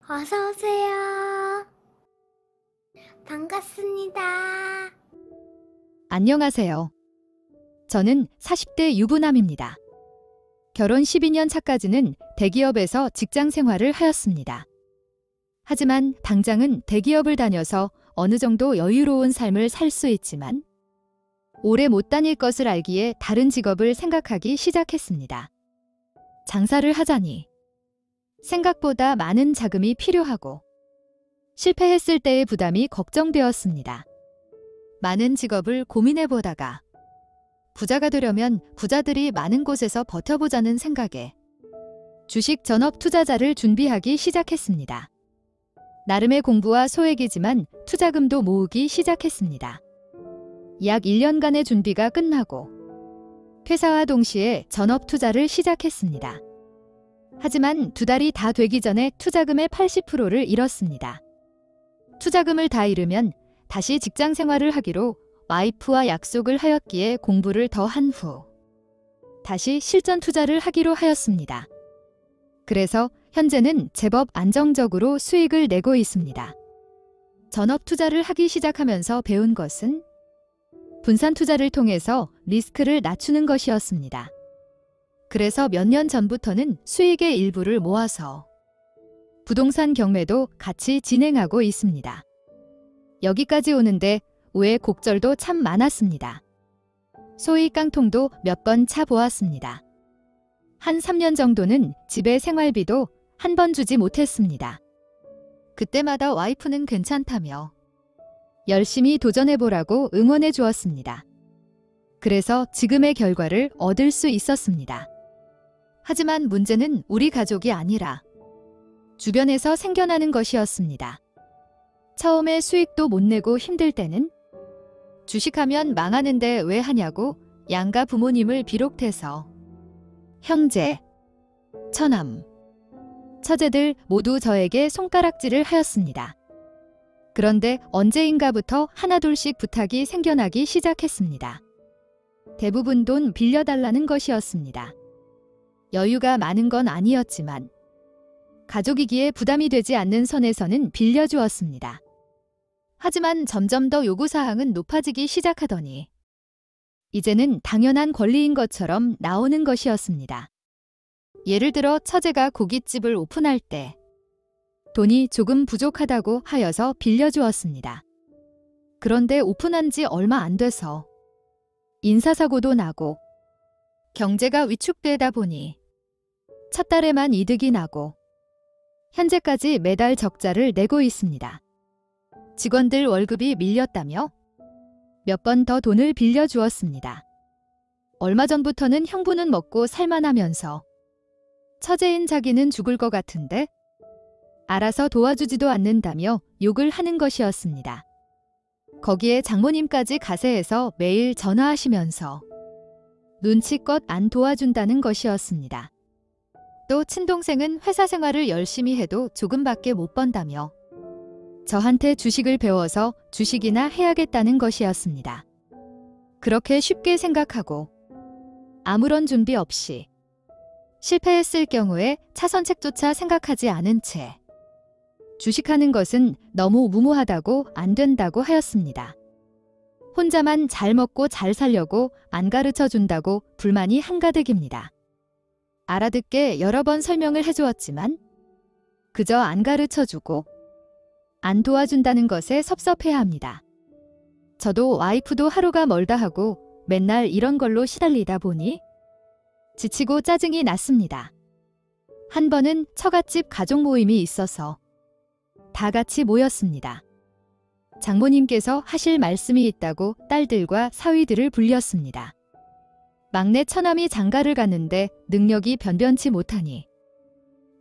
어서 오세요. 반갑습니다. 안녕하세요. 저는 40대 유부남입니다. 결혼 12년 차까지는 대기업에서 직장 생활을 하였습니다. 하지만 당장은 대기업을 다녀서 어느 정도 여유로운 삶을 살 수 있지만 오래 못 다닐 것을 알기에 다른 직업을 생각하기 시작했습니다. 장사를 하자니 생각보다 많은 자금이 필요하고 실패했을 때의 부담이 걱정되었습니다. 많은 직업을 고민해보다가 부자가 되려면 부자들이 많은 곳에서 버텨보자는 생각에 주식 전업 투자자를 준비하기 시작했습니다. 나름의 공부와 소액이지만 투자금도 모으기 시작했습니다. 약 1년간의 준비가 끝나고 퇴사와 동시에 전업 투자를 시작했습니다. 하지만 2달이 다 되기 전에 투자금의 80%를 잃었습니다. 투자금을 다 잃으면 다시 직장 생활을 하기로 와이프와 약속을 하였기에 공부를 더 한 후 다시 실전 투자를 하기로 하였습니다. 그래서 현재는 제법 안정적으로 수익을 내고 있습니다. 전업 투자를 하기 시작하면서 배운 것은 분산 투자를 통해서 리스크를 낮추는 것이었습니다. 그래서 몇 년 전부터는 수익의 일부를 모아서 부동산 경매도 같이 진행하고 있습니다. 여기까지 오는데 우여곡절도 참 많았습니다. 소위 깡통도 몇 번 차보았습니다. 한 3년 정도는 집에 생활비도 한 번 주지 못했습니다. 그때마다 와이프는 괜찮다며 열심히 도전해보라고 응원해 주었습니다. 그래서 지금의 결과를 얻을 수 있었습니다. 하지만 문제는 우리 가족이 아니라 주변에서 생겨나는 것이었습니다. 처음에 수익도 못 내고 힘들 때는 주식하면 망하는데 왜 하냐고 양가 부모님을 비롯해서 형제, 처남, 처제들 모두 저에게 손가락질을 하였습니다. 그런데 언제인가부터 하나둘씩 부탁이 생겨나기 시작했습니다. 대부분 돈 빌려달라는 것이었습니다. 여유가 많은 건 아니었지만 가족이기에 부담이 되지 않는 선에서는 빌려주었습니다. 하지만 점점 더 요구사항은 높아지기 시작하더니 이제는 당연한 권리인 것처럼 나오는 것이었습니다. 예를 들어 처제가 고깃집을 오픈할 때 돈이 조금 부족하다고 하여서 빌려주었습니다. 그런데 오픈한 지 얼마 안 돼서 인사사고도 나고 경제가 위축되다 보니 첫 달에만 이득이 나고 현재까지 매달 적자를 내고 있습니다. 직원들 월급이 밀렸다며 몇 번 더 돈을 빌려주었습니다. 얼마 전부터는 형부는 먹고 살만하면서 처제인 자기는 죽을 것 같은데 알아서 도와주지도 않는다며 욕을 하는 것이었습니다. 거기에 장모님까지 가세해서 매일 전화하시면서 눈치껏 안 도와준다는 것이었습니다. 또 친동생은 회사 생활을 열심히 해도 조금밖에 못 번다며 저한테 주식을 배워서 주식이나 해야겠다는 것이었습니다. 그렇게 쉽게 생각하고 아무런 준비 없이 실패했을 경우에 차선책조차 생각하지 않은 채 주식하는 것은 너무 무모하다고 안 된다고 하였습니다. 혼자만 잘 먹고 잘 살려고 안 가르쳐 준다고 불만이 한가득입니다. 알아듣게 여러 번 설명을 해주었지만 그저 안 가르쳐 주고 안 도와준다는 것에 섭섭해합니다. 저도 와이프도 하루가 멀다 하고 맨날 이런 걸로 시달리다 보니 지치고 짜증이 났습니다. 한 번은 처갓집 가족 모임이 있어서 다 같이 모였습니다. 장모님께서 하실 말씀이 있다고 딸들과 사위들을 불렸습니다. 막내 처남이 장가를 갔는데 능력이 변변치 못하니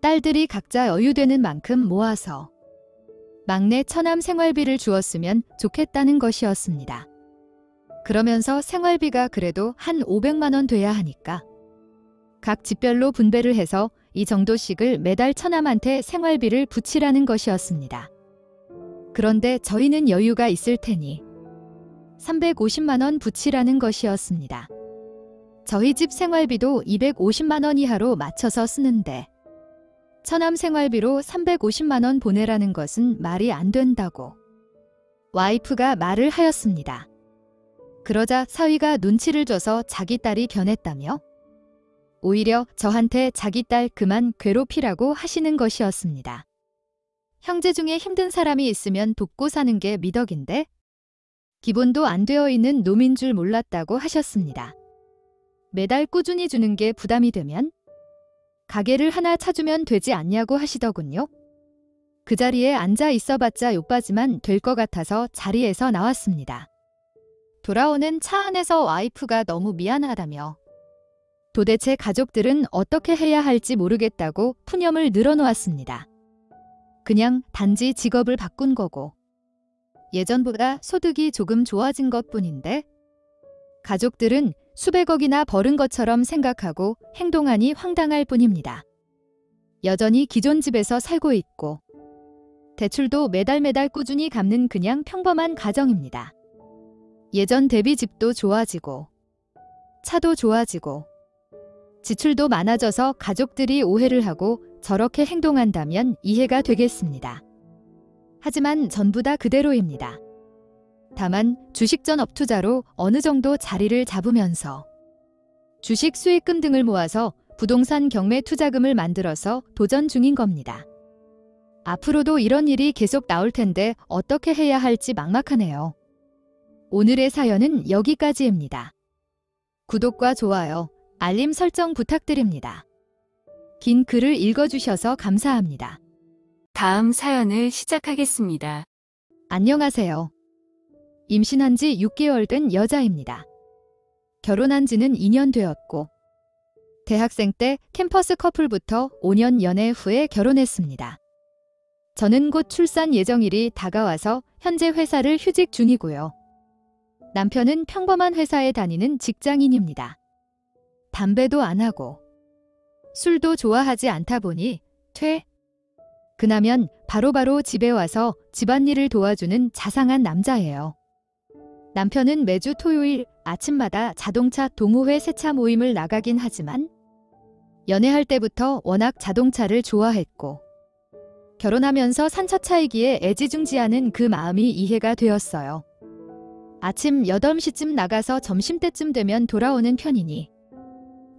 딸들이 각자 여유되는 만큼 모아서 막내 처남 생활비를 주었으면 좋겠다는 것이었습니다. 그러면서 생활비가 그래도 한 500만 원 돼야 하니까 각 집별로 분배를 해서 이 정도씩을 매달 처남한테 생활비를 붙이라는 것이었습니다. 그런데 저희는 여유가 있을 테니 350만 원 붙이라는 것이었습니다. 저희 집 생활비도 250만 원 이하로 맞춰서 쓰는데 처남 생활비로 350만 원 보내라는 것은 말이 안 된다고 와이프가 말을 하였습니다. 그러자 사위가 눈치를 줘서 자기 딸이 변했다며 오히려 저한테 자기 딸 그만 괴롭히라고 하시는 것이었습니다. 형제 중에 힘든 사람이 있으면 돕고 사는 게 미덕인데 기본도 안 되어 있는 놈인 줄 몰랐다고 하셨습니다. 매달 꾸준히 주는 게 부담이 되면 가게를 하나 차주면 되지 않냐고 하시더군요. 그 자리에 앉아 있어봤자 욕받이만 될 것 같아서 자리에서 나왔습니다. 돌아오는 차 안에서 와이프가 너무 미안하다며 도대체 가족들은 어떻게 해야 할지 모르겠다고 푸념을 늘어놓았습니다. 그냥 단지 직업을 바꾼 거고 예전보다 소득이 조금 좋아진 것뿐인데 가족들은 수백억이나 벌은 것처럼 생각하고 행동하니 황당할 뿐입니다. 여전히 기존 집에서 살고 있고 대출도 매달 꾸준히 갚는 그냥 평범한 가정입니다. 예전 대비 집도 좋아지고 차도 좋아지고 지출도 많아져서 가족들이 오해를 하고 저렇게 행동한다면 이해가 되겠습니다. 하지만 전부 다 그대로입니다. 다만 주식 전업 투자로 어느 정도 자리를 잡으면서 주식 수익금 등을 모아서 부동산 경매 투자금을 만들어서 도전 중인 겁니다. 앞으로도 이런 일이 계속 나올 텐데 어떻게 해야 할지 막막하네요. 오늘의 사연은 여기까지입니다. 구독과 좋아요, 알림 설정 부탁드립니다. 긴 글을 읽어주셔서 감사합니다. 다음 사연을 시작하겠습니다. 안녕하세요. 임신한 지 6개월 된 여자입니다. 결혼한 지는 2년 되었고 대학생 때 캠퍼스 커플부터 5년 연애 후에 결혼했습니다. 저는 곧 출산 예정일이 다가와서 현재 회사를 휴직 중이고요. 남편은 평범한 회사에 다니는 직장인입니다. 담배도 안 하고 술도 좋아하지 않다 보니 퇴근하면 바로바로 집에 와서 집안일을 도와주는 자상한 남자예요. 남편은 매주 토요일 아침마다 자동차 동호회 세차 모임을 나가긴 하지만 연애할 때부터 워낙 자동차를 좋아했고 결혼하면서 산처차이기에 애지중지하는 그 마음이 이해가 되었어요. 아침 8시쯤 나가서 점심때쯤 되면 돌아오는 편이니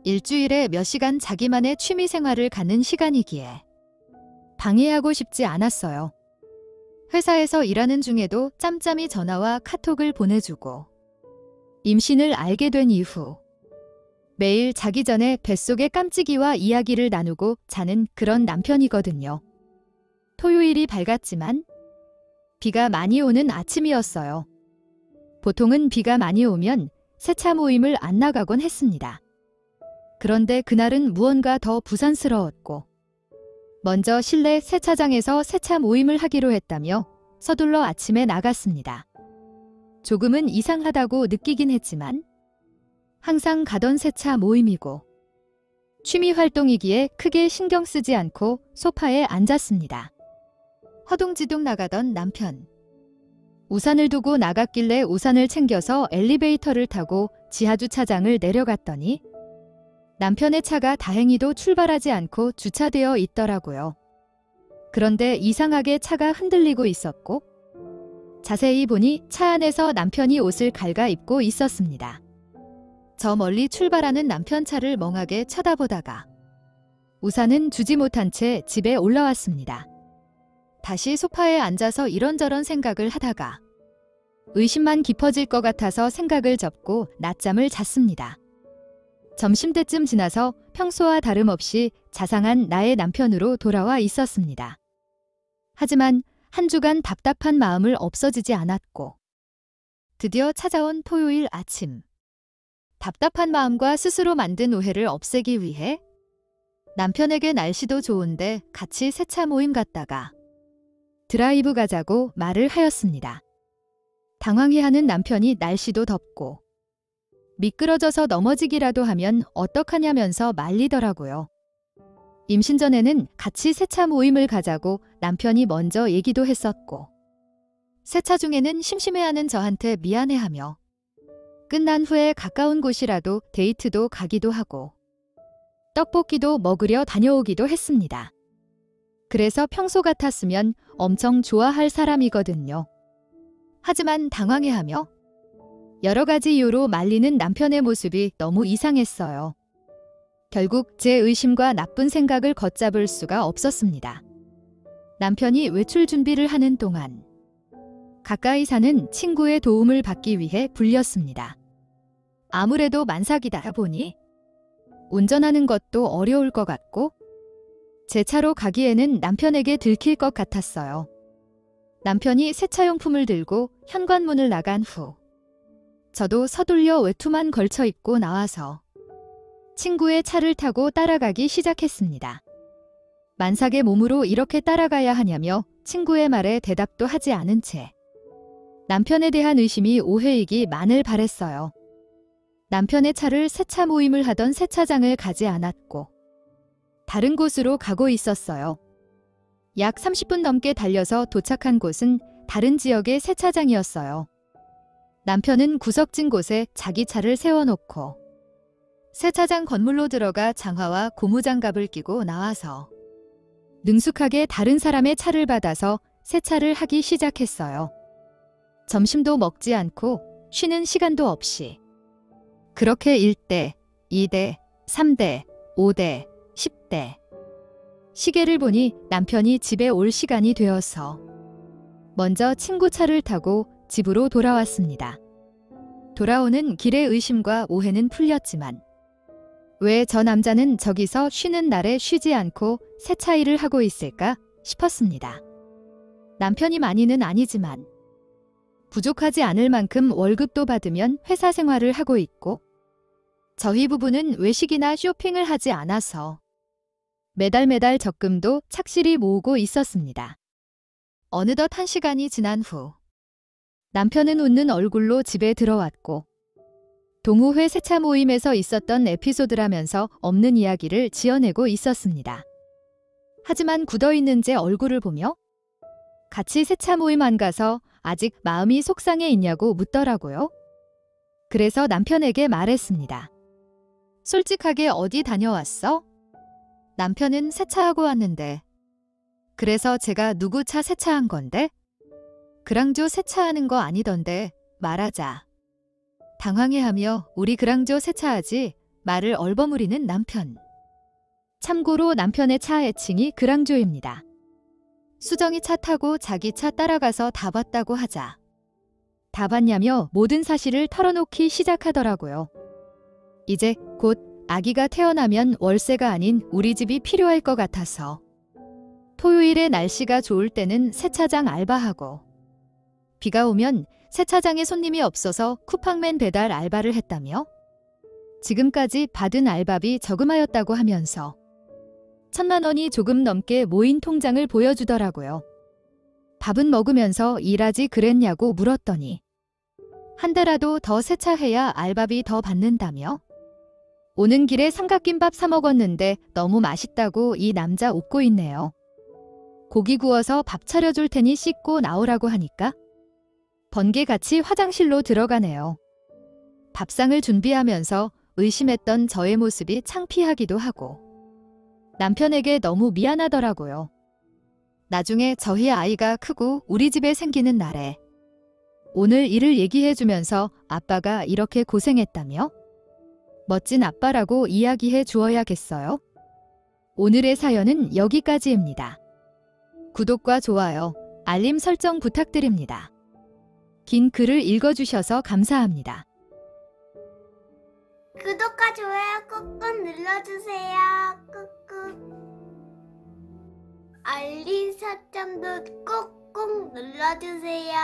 일주일에 몇 시간 자기만의 취미 생활을 갖는 시간이기에 방해하고 싶지 않았어요. 회사에서 일하는 중에도 짬짬이 전화와 카톡을 보내주고 임신을 알게 된 이후 매일 자기 전에 뱃속의 깜찍이와 이야기를 나누고 자는 그런 남편이거든요. 토요일이 밝았지만 비가 많이 오는 아침이었어요. 보통은 비가 많이 오면 세차 모임을 안 나가곤 했습니다. 그런데 그날은 무언가 더 부산스러웠고 먼저 실내 세차장에서 세차 모임을 하기로 했다며 서둘러 아침에 나갔습니다. 조금은 이상하다고 느끼긴 했지만 항상 가던 세차 모임이고 취미 활동이기에 크게 신경 쓰지 않고 소파에 앉았습니다. 허둥지둥 나가던 남편. 우산을 두고 나갔길래 우산을 챙겨서 엘리베이터를 타고 지하주차장을 내려갔더니 남편의 차가 다행히도 출발하지 않고 주차되어 있더라고요. 그런데 이상하게 차가 흔들리고 있었고 자세히 보니 차 안에서 남편이 옷을 갈아입고 있었습니다. 저 멀리 출발하는 남편 차를 멍하게 쳐다보다가 우산은 주지 못한 채 집에 올라왔습니다. 다시 소파에 앉아서 이런저런 생각을 하다가 의심만 깊어질 것 같아서 생각을 접고 낮잠을 잤습니다. 점심때쯤 지나서 평소와 다름없이 자상한 나의 남편으로 돌아와 있었습니다. 하지만 한 주간 답답한 마음을 없어지지 않았고 드디어 찾아온 토요일 아침. 답답한 마음과 스스로 만든 오해를 없애기 위해 남편에게 날씨도 좋은데 같이 세차 모임 갔다가 드라이브 가자고 말을 하였습니다. 당황해하는 남편이 날씨도 덥고 미끄러져서 넘어지기라도 하면 어떡하냐면서 말리더라고요. 임신 전에는 같이 세차 모임을 가자고 남편이 먼저 얘기도 했었고 세차 중에는 심심해하는 저한테 미안해하며 끝난 후에 가까운 곳이라도 데이트도 가기도 하고 떡볶이도 먹으려 다녀오기도 했습니다. 그래서 평소 같았으면 엄청 좋아할 사람이거든요. 하지만 당황해하며 여러 가지 이유로 말리는 남편의 모습이 너무 이상했어요. 결국 제 의심과 나쁜 생각을 걷잡을 수가 없었습니다. 남편이 외출 준비를 하는 동안 가까이 사는 친구의 도움을 받기 위해 불렸습니다. 아무래도 만삭이다 보니 운전하는 것도 어려울 것 같고 제 차로 가기에는 남편에게 들킬 것 같았어요. 남편이 세차용품을 들고 현관문을 나간 후 저도 서둘려 외투만 걸쳐 입고 나와서 친구의 차를 타고 따라가기 시작했습니다. 만삭의 몸으로 이렇게 따라가야 하냐며 친구의 말에 대답도 하지 않은 채 남편에 대한 의심이 오해이기 만을 바랬어요. 남편의 차를 세차 모임을 하던 세차장을 가지 않았고 다른 곳으로 가고 있었어요. 약 30분 넘게 달려서 도착한 곳은 다른 지역의 세차장이었어요. 남편은 구석진 곳에 자기 차를 세워놓고 세차장 건물로 들어가 장화와 고무장갑을 끼고 나와서 능숙하게 다른 사람의 차를 받아서 세차를 하기 시작했어요. 점심도 먹지 않고 쉬는 시간도 없이 그렇게 1대, 2대, 3대, 5대, 10대 시계를 보니 남편이 집에 올 시간이 되어서 먼저 친구 차를 타고 집으로 돌아왔습니다. 돌아오는 길의 의심과 오해는 풀렸지만 왜 저 남자는 저기서 쉬는 날에 쉬지 않고 세차 일을 하고 있을까 싶었습니다. 남편이 많이는 아니지만 부족하지 않을 만큼 월급도 받으면 회사 생활을 하고 있고 저희 부부는 외식이나 쇼핑을 하지 않아서 매달 적금도 착실히 모으고 있었습니다. 어느덧 1시간이 지난 후 남편은 웃는 얼굴로 집에 들어왔고 동호회 세차 모임에서 있었던 에피소드라면서 없는 이야기를 지어내고 있었습니다. 하지만 굳어있는 제 얼굴을 보며 같이 세차 모임 안 가서 아직 마음이 속상해 있냐고 묻더라고요. 그래서 남편에게 말했습니다. 솔직하게 어디 다녀왔어? 남편은 세차하고 왔는데. 그래서 제가 누구 차 세차한 건데? 그랑조 세차하는 거 아니던데 말하자. 당황해하며 우리 그랑조 세차하지 말을 얼버무리는 남편. 참고로 남편의 차 애칭이 그랑조입니다. 수정이 차 타고 자기 차 따라가서 다 봤다고 하자. 다 봤냐며 모든 사실을 털어놓기 시작하더라고요. 이제 곧 아기가 태어나면 월세가 아닌 우리 집이 필요할 것 같아서 토요일에 날씨가 좋을 때는 세차장 알바하고 비가 오면 세차장에 손님이 없어서 쿠팡맨 배달 알바를 했다며 지금까지 받은 알바비 저금하였다고 하면서 1,000만 원이 조금 넘게 모인 통장을 보여주더라고요. 밥은 먹으면서 일하지 그랬냐고 물었더니 한 달라도 더 세차해야 알바비 더 받는다며 오는 길에 삼각김밥 사 먹었는데 너무 맛있다고 이 남자 웃고 있네요. 고기 구워서 밥 차려줄 테니 씻고 나오라고 하니까 번개같이 화장실로 들어가네요. 밥상을 준비하면서 의심했던 저의 모습이 창피하기도 하고 남편에게 너무 미안하더라고요. 나중에 저희 아이가 크고 우리 집에 생기는 날에 오늘 일을 얘기해주면서 아빠가 이렇게 고생했다며? 멋진 아빠라고 이야기해 주어야겠어요? 오늘의 사연은 여기까지입니다. 구독과 좋아요, 알림 설정 부탁드립니다. 긴 글을 읽어주셔서 감사합니다. 구독과 좋아요 꾹꾹 눌러주세요. 꾹꾹. 알림 설정도 꾹꾹 눌러주세요.